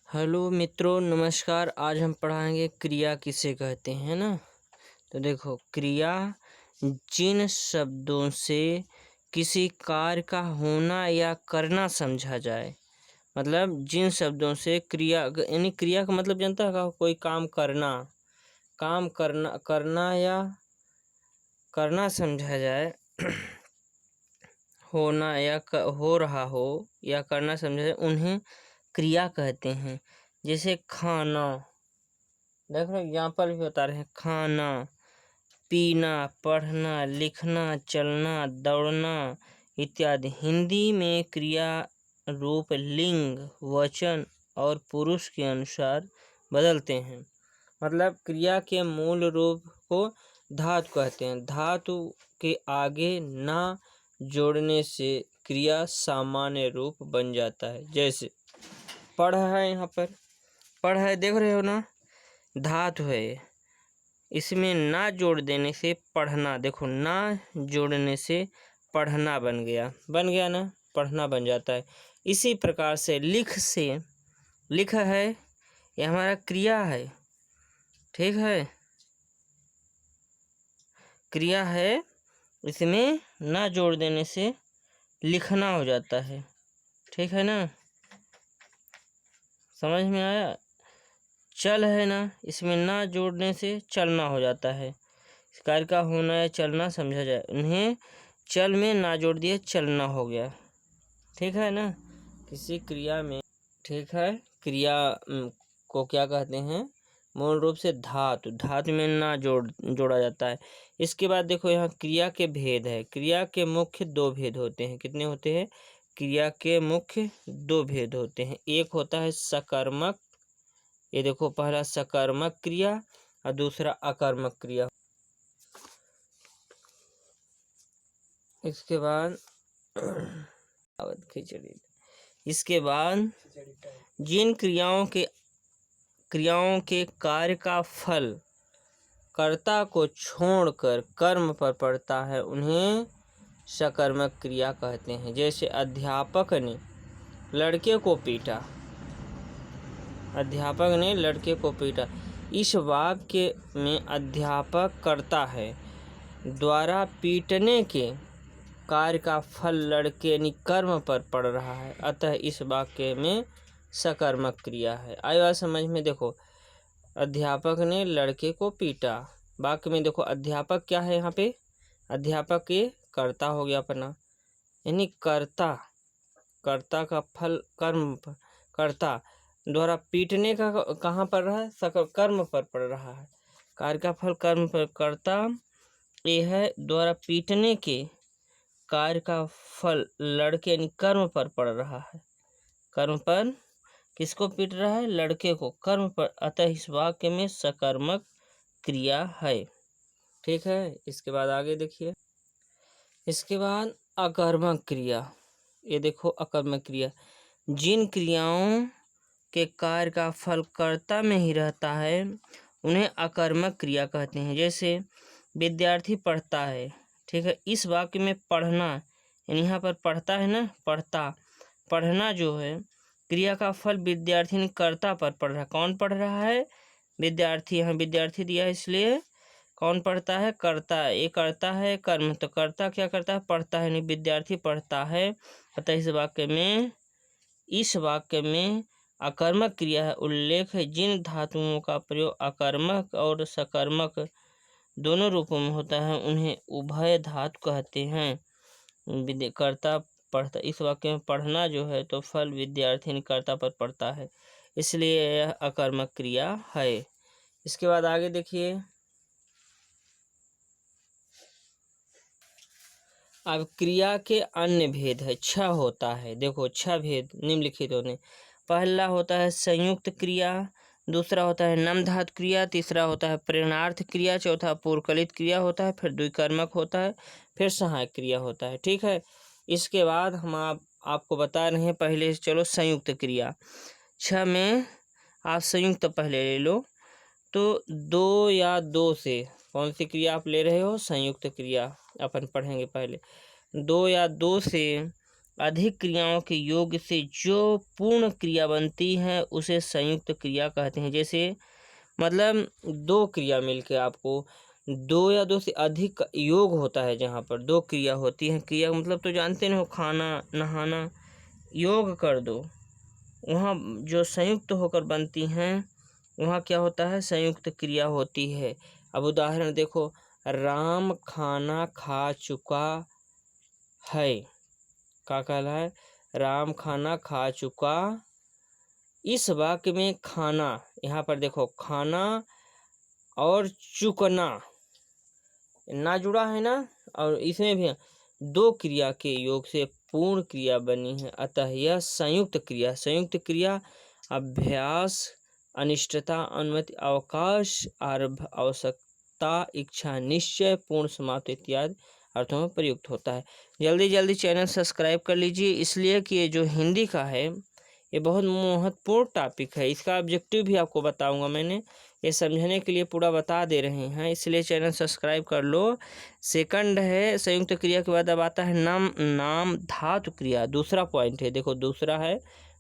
Hello मित्रों, नमस्कार। आज हम पढ़ाएंगे क्रिया किसे कहते हैं ना। तो देखो, क्रिया जिन शब्दों से किसी कार्य का होना या करना समझा जाए। मतलब जिन शब्दों से क्रिया यानी क्रिया का मतलब जानता है, कोई काम करना या करना समझा जाए। होना या हो रहा हो या करना समझा जाए, उन्हें क्रिया कहते हैं। जैसे खाना, देख रहे एग्जाम्पल भी बता रहे हैं। खाना, पीना, पढ़ना, लिखना, चलना, दौड़ना इत्यादि। हिंदी में क्रिया रूप लिंग, वचन और पुरुष के अनुसार बदलते हैं। मतलब क्रिया के मूल रूप को धातु कहते हैं। धातु के आगे ना जोड़ने से क्रिया सामान्य रूप बन जाता है। जैसे पढ़ है, यहाँ पर पढ़ है, देख रहे हो ना, धातु है। इसमें ना जोड़ देने से पढ़ना, देखो ना जोड़ने से पढ़ना बन गया ना, पढ़ना बन जाता है। इसी प्रकार से लिख है, यह हमारा क्रिया है। ठीक है, क्रिया है, इसमें ना जोड़ देने से लिखना हो जाता है। ठीक है ना, समझ में आया। चल है ना, इसमें ना जोड़ने से चलना हो जाता है। इस कार्य का होना या चलना समझा जाए, उन्हें चल में ना जोड़ दिए चलना हो गया। ठीक है ना, किसी क्रिया में, ठीक है, क्रिया को क्या कहते हैं, मूल रूप से धातु में ना जोड़ा जाता है। इसके बाद देखो, यहाँ क्रिया के भेद है। क्रिया के मुख्य दो भेद होते हैं। कितने होते हैं? क्रिया के मुख्य दो भेद होते हैं। एक होता है सकर्मक, ये देखो, पहला सकर्मक क्रिया और दूसरा अकर्मक क्रिया। इसके बाद जिन क्रियाओं के कार्य का फल कर्ता को छोड़कर कर्म पर पड़ता है, उन्हें सकर्मक क्रिया कहते हैं। जैसे अध्यापक ने लड़के को पीटा। इस वाक्य में अध्यापक कर्ता है, द्वारा पीटने के कार्य का फल लड़के यानी कर्म पर पड़ रहा है, अतः इस वाक्य में सकर्मक क्रिया है। आई बात समझ में। देखो, अध्यापक ने लड़के को पीटा, वाक्य में देखो अध्यापक क्या है, यहाँ पे अध्यापक ये कर्ता हो गया अपना, यानी कर्ता का फल कर्म पर, कर्ता द्वारा पीटने का कहाँ पर रहा है, कर्म पर पड़ रहा है। कार्य का फल कर्म पर, कर्ता ये है, द्वारा पीटने के कार्य का फल लड़के यानी कर्म पर पड़ रहा है। कर्म पर किसको पीट रहा है? लड़के को, कर्म पर, अतः इस वाक्य में सकर्मक क्रिया है। ठीक है, इसके बाद आगे देखिए। इसके बाद अकर्मक क्रिया, ये देखो अकर्मक क्रिया, जिन क्रियाओं के कार्य का फल कर्ता में ही रहता है, उन्हें अकर्मक क्रिया कहते हैं। जैसे विद्यार्थी पढ़ता है। ठीक है, इस वाक्य में पढ़ना, यानी यहाँ पर पढ़ता है ना, पढ़ना जो है, क्रिया का फल विद्यार्थी ने कर्ता पर पढ़ रहा है। कौन पढ़ रहा है? विद्यार्थी। यहाँ विद्यार्थी दिया है, इसलिए कौन पढ़ता है? कर्ता। ये करता है कर्म, तो कर्ता क्या करता है? पढ़ता है, नहीं विद्यार्थी पढ़ता है। अतः इस वाक्य में अकर्मक क्रिया है। उल्लेख है, जिन धातुओं का प्रयोग अकर्मक और सकर्मक दोनों रूपों में होता है, उन्हें उभय धातु कहते हैं। कर्ता पढ़ता, इस वाक्य में पढ़ना जो है तो फल विद्यार्थी ने कर्ता पर पड़ता है, इसलिए यह अकर्मक क्रिया है। इसके बाद आगे देखिए। अब क्रिया के अन्य भेद है। छह होता है, देखो छह भेद निम्नलिखित होते हैं। पहला होता है संयुक्त क्रिया, दूसरा होता है नम धातु क्रिया, तीसरा होता है प्रेरणार्थ क्रिया, चौथा पूर्वकलित क्रिया होता है, फिर द्विकर्मक होता है, फिर सहायक क्रिया होता है। ठीक है, इसके बाद हम आपको बता रहे हैं। पहले चलो संयुक्त क्रिया, छह में आप संयुक्त पहले ले लो। तो दो या दो से, कौन सी क्रिया आप ले रहे हो? संयुक्त क्रिया अपन पढ़ेंगे पहले। दो या दो से अधिक क्रियाओं के योग से जो पूर्ण क्रिया बनती है उसे संयुक्त क्रिया कहते हैं। जैसे मतलब दो क्रिया मिलके आपको दो या दो से अधिक योग होता है, जहाँ पर दो क्रिया होती है। क्रिया मतलब तो जानते नहीं हो, खाना नहाना, योग कर दो, वहाँ जो संयुक्त होकर बनती हैं वहाँ क्या होता है, संयुक्त क्रिया होती है। अब उदाहरण देखो, राम खाना खा चुका है, क्या कहला है, राम खाना खा चुका। इस वाक्य में खाना, यहाँ पर देखो खाना और चुकना ना जुड़ा है ना, और इसमें भी दो क्रिया के योग से पूर्ण क्रिया बनी है, अतः यह संयुक्त क्रिया। संयुक्त क्रिया अभ्यास, अनिष्टता, अनुमति, अवकाश, आरंभ, आवश्यकता, इच्छा, निश्चय, पूर्ण समाप्ति इत्यादि अर्थों में प्रयुक्त होता है। जल्दी जल्दी चैनल सब्सक्राइब कर लीजिए, इसलिए कि ये जो हिंदी का है ये बहुत महत्वपूर्ण टॉपिक है। इसका ऑब्जेक्टिव भी आपको बताऊंगा, मैंने ये समझने के लिए पूरा बता दे रहे हैं, इसलिए चैनल सब्सक्राइब कर लो। सेकंड है संयुक्त क्रिया के बाद अब आता है नाम धातु क्रिया। दूसरा पॉइंट है, देखो दूसरा है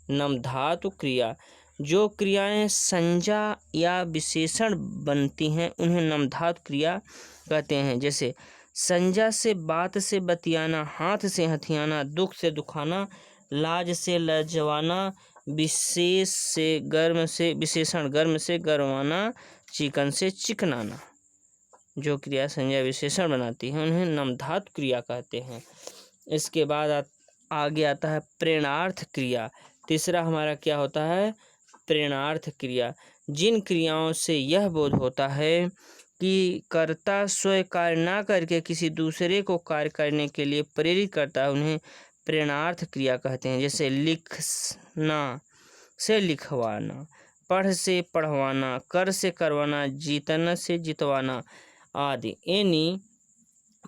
नाम धातु क्रिया। जो क्रियाएं संज्ञा या विशेषण बनती हैं उन्हें नाम धातु क्रिया कहते हैं। जैसे संज्ञा से बात से बतियाना, हाथ से हथियाना, दुख से दुखाना, लाज से लजवाना, विशेष से गर्म से विशेषण गर्म से गर्माना, चिकन से चिकनाना, जो क्रिया संज्ञा विशेषण बनाती है उन्हें नाम धातु क्रिया कहते हैं। इसके बाद आगे आता है प्रेरणार्थ क्रिया। तीसरा हमारा क्या होता है, प्रेरणार्थ क्रिया। जिन क्रियाओं से यह बोध होता है कि कर्ता स्वयं कार्य ना करके किसी दूसरे को कार्य करने के लिए प्रेरित करता है उन्हें प्रेरणार्थ क्रिया कहते हैं। जैसे लिखना से लिखवाना, पढ़ से पढ़वाना, कर से करवाना, जीतना से जितवाना आदि, यानी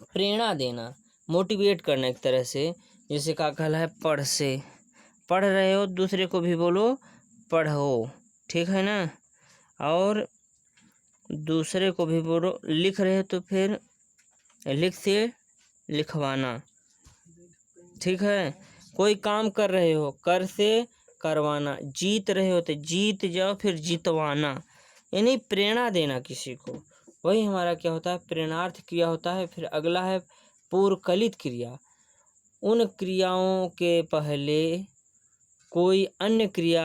प्रेरणा देना, मोटिवेट करना एक तरह से। जैसे का कहला है पढ़ से, पढ़ रहे हो दूसरे को भी बोलो पढ़ो, ठीक है ना, और दूसरे को भी बोलो, लिख रहे हो तो फिर लिख से लिखवाना, ठीक है। कोई काम कर रहे हो, कर से करवाना, जीत रहे हो तो जीत जाओ फिर जितवाना, यानी प्रेरणा देना किसी को, वही हमारा क्या होता है, प्रेरणार्थ क्रिया होता है। फिर अगला है पूर्वकलित क्रिया। उन क्रियाओं के पहले कोई अन्य क्रिया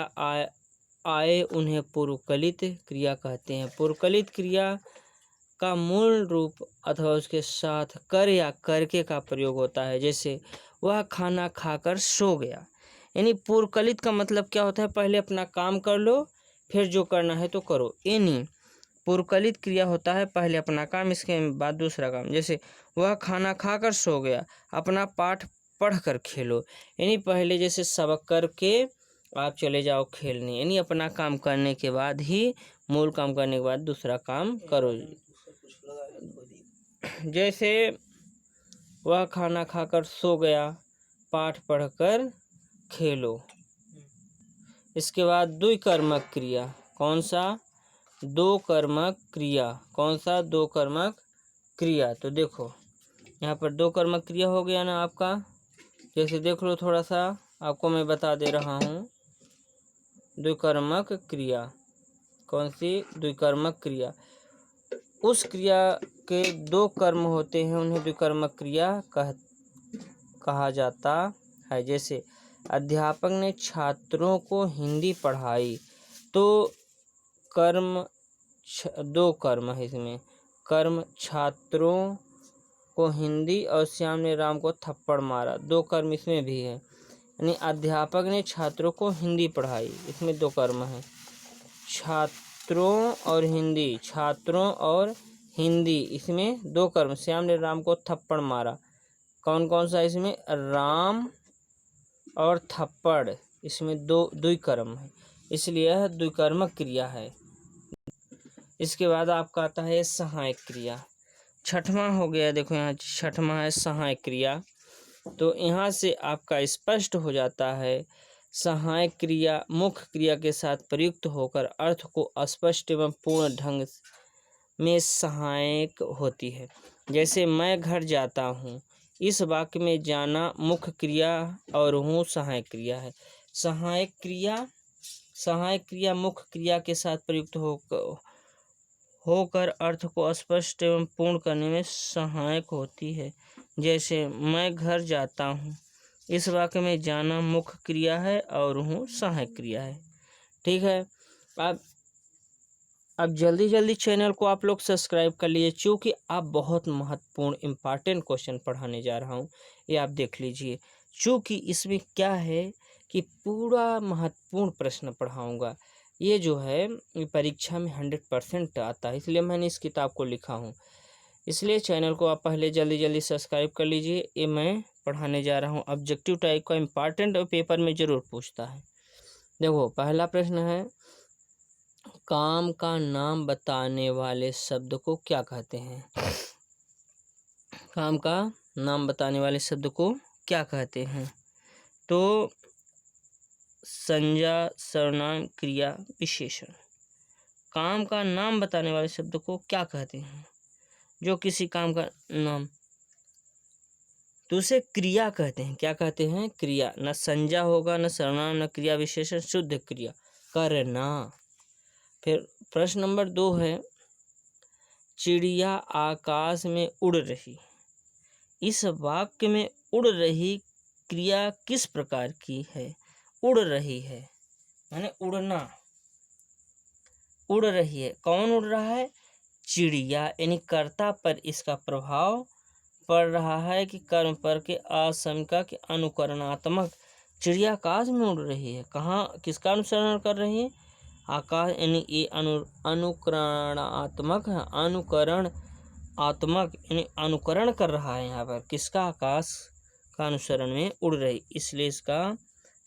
आए उन्हें पूर्वकलित क्रिया कहते हैं। पूर्वकलित क्रिया का मूल रूप अथवा उसके साथ कर या करके का प्रयोग होता है। जैसे वह खाना खाकर सो गया, यानी पूर्वकलित का मतलब क्या होता है, पहले अपना काम कर लो फिर जो करना है तो करो, यानी पूर्वकलित क्रिया होता है पहले अपना काम इसके बाद दूसरा काम। जैसे वह खाना खाकर सो गया, अपना पाठ पढ़ कर खेलो, यानी पहले जैसे सबक करके आप चले जाओ खेलने, यानी अपना काम करने के बाद ही, मूल काम करने के बाद दूसरा काम करो। जैसे वह खाना खाकर सो गया, पाठ पढ़कर खेलो। इसके बाद द्विकर्मक क्रिया। कौन सा, दो कर्मक क्रिया। कौन सा, दो कर्मक क्रिया। तो देखो यहाँ पर दो कर्मक क्रिया हो गया ना आपका, जैसे देख लो, थोड़ा सा आपको मैं बता दे रहा हूँ। द्विकर्मक क्रिया, कौन सी, द्विकर्मक क्रिया। उस क्रिया के दो कर्म होते हैं उन्हें द्विकर्मक क्रिया कहा जाता है। जैसे अध्यापक ने छात्रों को हिंदी पढ़ाई, तो कर्म दो कर्म है इसमें, कर्म छात्रों को हिंदी और श्याम ने राम को थप्पड़ मारा, दो कर्म इसमें भी है। यानी अध्यापक ने छात्रों को हिंदी पढ़ाई, इसमें दो कर्म है, छात्रों और हिंदी, छात्रों और हिंदी, इसमें दो कर्म। श्याम ने राम को थप्पड़ मारा, कौन कौन सा, इसमें राम और थप्पड़, इसमें दो द्विकर्म है, इसलिए यह द्विकर्मक क्रिया है। इसके बाद आपका आता है सहायक क्रिया। छठवां हो गया, देखो यहाँ छठवां है सहायक क्रिया। तो यहाँ से आपका स्पष्ट हो जाता है, सहायक क्रिया मुख्य क्रिया के साथ प्रयुक्त होकर अर्थ को स्पष्ट एवं पूर्ण ढंग में सहायक होती है। जैसे मैं घर जाता हूँ, इस वाक्य में जाना मुख्य क्रिया और हूँ सहायक क्रिया है। सहायक क्रिया मुख्य क्रिया के साथ प्रयुक्त होकर अर्थ को स्पष्ट एवं पूर्ण करने में सहायक होती है। जैसे मैं घर जाता हूँ, इस वाक्य में जाना मुख्य क्रिया है और हूँ सहायक क्रिया है। ठीक है, अब जल्दी जल्दी चैनल को आप लोग सब्सक्राइब कर लीजिए, क्योंकि आप बहुत महत्वपूर्ण इम्पॉर्टेंट क्वेश्चन पढ़ाने जा रहा हूँ। ये आप देख लीजिए, क्योंकि इसमें क्या है कि पूरा महत्वपूर्ण प्रश्न पढ़ाऊँगा। ये जो है ये परीक्षा में 100% आता है, इसलिए मैंने इस किताब को लिखा हूँ। इसलिए चैनल को आप पहले जल्दी जल्दी सब्सक्राइब कर लीजिए। ये मैं पढ़ाने जा रहा हूँ, ऑब्जेक्टिव टाइप का इम्पॉर्टेंट पेपर में ज़रूर पूछता है। देखो, पहला प्रश्न है, काम का नाम बताने वाले शब्द को क्या कहते हैं? काम का नाम बताने वाले शब्द को क्या कहते हैं? तो संज्ञा, सर्वनाम, क्रिया, विशेषण। काम का नाम बताने वाले शब्द को क्या कहते हैं? जो किसी काम का नाम, तो उसे क्रिया कहते हैं। क्या कहते हैं? क्रिया। न संज्ञा होगा, न सर्वनाम, न क्रिया विशेषण, शुद्ध क्रिया, करना। फिर प्रश्न नंबर 2 है, चिड़िया आकाश में उड़ रही। इस वाक्य में उड़ रही क्रिया किस प्रकार की है? उड़ रही है माने उड़ना, उड़ रही है। कौन उड़ रहा है? चिड़िया, यानी कर्ता पर इसका प्रभाव पड़ रहा है कि कर्म पर के आशंका के अनुकरणात्मक। चिड़िया आकाश में उड़ रही है, कहाँ, किसका अनुसरण कर रही है? आकाश, यानी ये अनुकरणात्मक है, अनुकरण आत्मक, यानी अनुकरण कर रहा है यहाँ पर किसका? आकाश का अनुसरण में उड़ रही, इसलिए इसका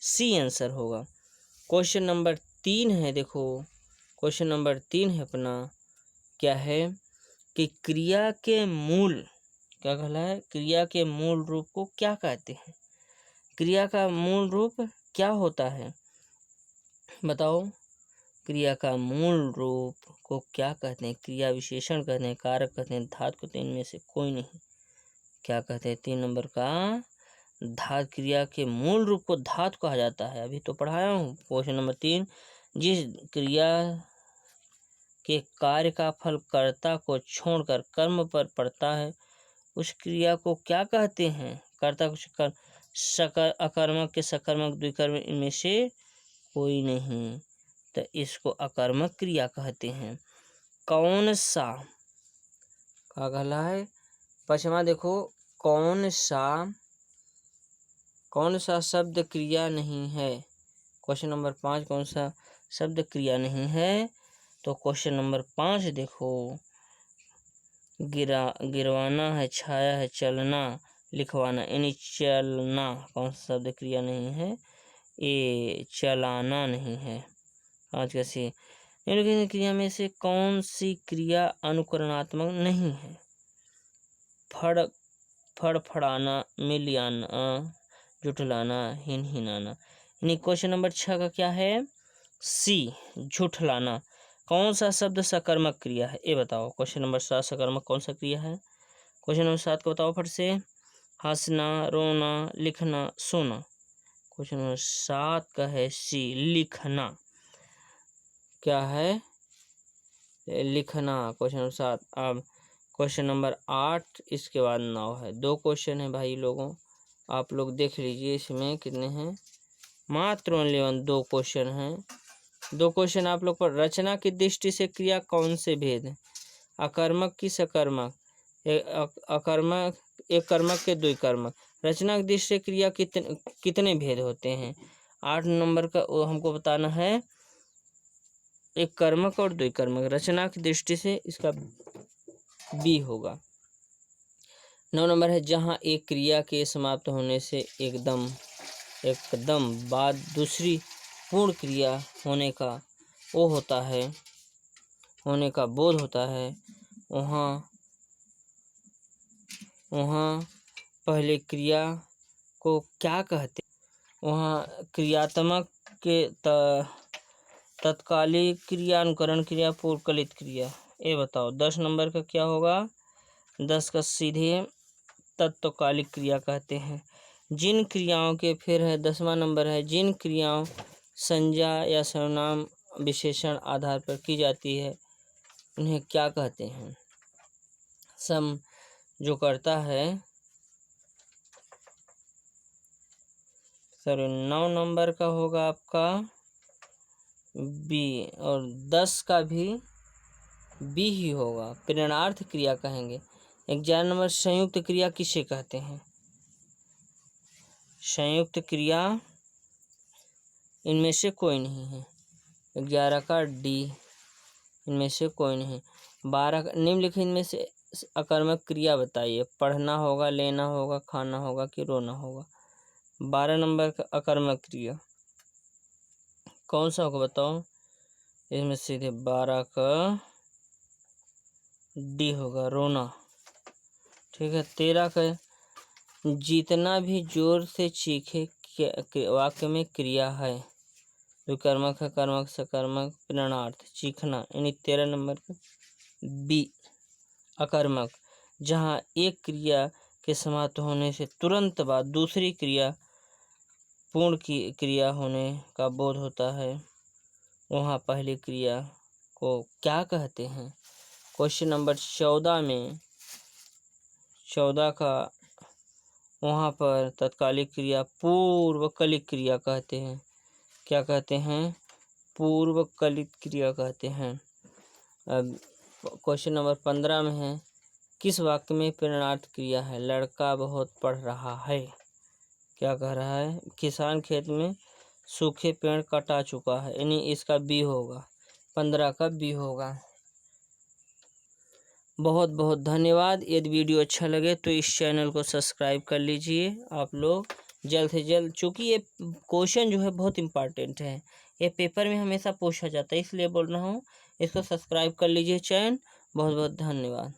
सी आंसर होगा। क्वेश्चन नंबर 3 है, देखो क्वेश्चन नंबर 3 है अपना, क्या है कि क्रिया के मूल, क्या कहला है? क्रिया के मूल रूप को क्या कहते हैं? क्रिया का मूल रूप क्या होता है? बताओ, क्रिया का मूल रूप को क्या कहते हैं? क्रिया विशेषण कहते हैं, कारक कहते हैं, धातु कहते हैं, इनमें से कोई नहीं। क्या कहते हैं? 3 नंबर का धातु। क्रिया के मूल रूप को धातु कहा जाता है, अभी तो पढ़ाया हूँ। क्वेश्चन नंबर 3, जिस क्रिया के कार्य का फल कर्ता को छोड़कर कर्म पर पड़ता है, उस क्रिया को क्या कहते हैं? कर्ता को अकर्मक के सकर्मक, द्विकर्मक, इनमें से कोई नहीं, तो इसको अकर्मक क्रिया कहते हैं। कौन सा, क्या कहला है? पचमा देखो, कौन सा शब्द क्रिया नहीं है? क्वेश्चन नंबर 5, कौन सा शब्द क्रिया नहीं है? तो क्वेश्चन नंबर 5 देखो, गिरवाना है, छाया है, चलना, लिखवाना, यानी चलना कौन सा शब्द क्रिया नहीं है? ये चलाना नहीं है। 5 का सी। निम्नलिखित क्रिया में से कौन सी क्रिया अनुकरणात्मक नहीं है? फड़फड़ाना, मिलियाना, झुठलाना, हिनहिनाना। यानी क्वेश्चन नंबर 6 का क्या है? सी, झुठलाना। कौन सा शब्द सकर्मक क्रिया है? ये बताओ। क्वेश्चन नंबर 7 सकर्मक कौन सा क्रिया है? क्वेश्चन नंबर 7 को बताओ फट से। हंसना, रोना, लिखना, सोना। क्वेश्चन नंबर 7 का है सी, लिखना। क्या है? लिखना, क्वेश्चन नंबर 7। अब क्वेश्चन नंबर 8, इसके बाद 9 है। 2 क्वेश्चन है भाई लोगों, आप लोग देख लीजिए इसमें कितने हैं, मात्र ओनली 2 क्वेश्चन हैं। 2 क्वेश्चन आप लोग पर। रचना की दृष्टि से क्रिया कौन से भेद हैं? अकर्मक की सकर्मक, अकर्मक, एक कर्मक के 2 कर्मक। रचना की दृष्टि से क्रिया कितने भेद होते हैं? 8 नंबर का वो हमको बताना है, एक कर्मक और 2 कर्मक। रचना की दृष्टि से इसका बी होगा। 9 नंबर है, जहाँ एक क्रिया के समाप्त होने से एकदम बाद दूसरी पूर्ण क्रिया होने का वो होता है, होने का बोध होता है, वहाँ पहले क्रिया को क्या कहते? वहाँ क्रियात्मक के तत्कालिक क्रिया, अनुकरण क्रिया, पूर्वकलित क्रिया। ये बताओ 10 नंबर का क्या होगा? 10 का सीधे तत्कालिक क्रिया कहते हैं। जिन क्रियाओं के फिर है 10वां नंबर है, जिन क्रियाओं संज्ञा या सर्वनाम विशेषण आधार पर की जाती है उन्हें क्या कहते हैं। सम जो करता है, सॉरी 9 नंबर का होगा आपका बी, और 10 का भी बी ही होगा, प्रेरणार्थ क्रिया कहेंगे। 11 नंबर संयुक्त क्रिया किसे कहते हैं। संयुक्त क्रिया इनमें से कोई नहीं है। 11 का डी, इनमें से कोई नहीं। 12 का निम्नलिखित इनमें से अकर्मक क्रिया बताइए। पढ़ना होगा, लेना होगा, खाना होगा कि रोना होगा। 12 नंबर का अकर्मक क्रिया कौन सा होगा बताओ। इसमें सीधे 12 का डी होगा, रोना। ठीक है। 13 का जितना भी जोर से चीखे वाक्य में क्रिया है। विकर्मक है, कर्मक, सकर्मक, प्रेरणार्थ, चीखना, यानी 13 नंबर का बी अकर्मक, जहाँ एक क्रिया के समाप्त होने से तुरंत बाद दूसरी क्रिया पूर्ण की क्रिया होने का बोध होता है, वहाँ पहली क्रिया को क्या कहते हैं। क्वेश्चन नंबर 14 में 14 का वहाँ पर तत्कालिक क्रिया पूर्वकलित क्रिया कहते हैं। क्या कहते हैं, पूर्वकलित क्रिया कहते हैं। अब क्वेश्चन नंबर 15 में है, किस वाक्य में प्रेरणार्थ क्रिया है। लड़का बहुत पढ़ रहा है। क्या कह रहा है, किसान खेत में सूखे पेड़ कटा चुका है, यानी इसका बी होगा, 15 का बी होगा। बहुत बहुत धन्यवाद। यदि वीडियो अच्छा लगे तो इस चैनल को सब्सक्राइब कर लीजिए आप लोग जल्द से जल्द, चूँकि ये क्वेश्चन जो है बहुत इम्पॉर्टेंट है, ये पेपर में हमेशा पूछा जाता है, इसलिए बोल रहा हूँ इसको सब्सक्राइब कर लीजिए चैनल। बहुत बहुत धन्यवाद।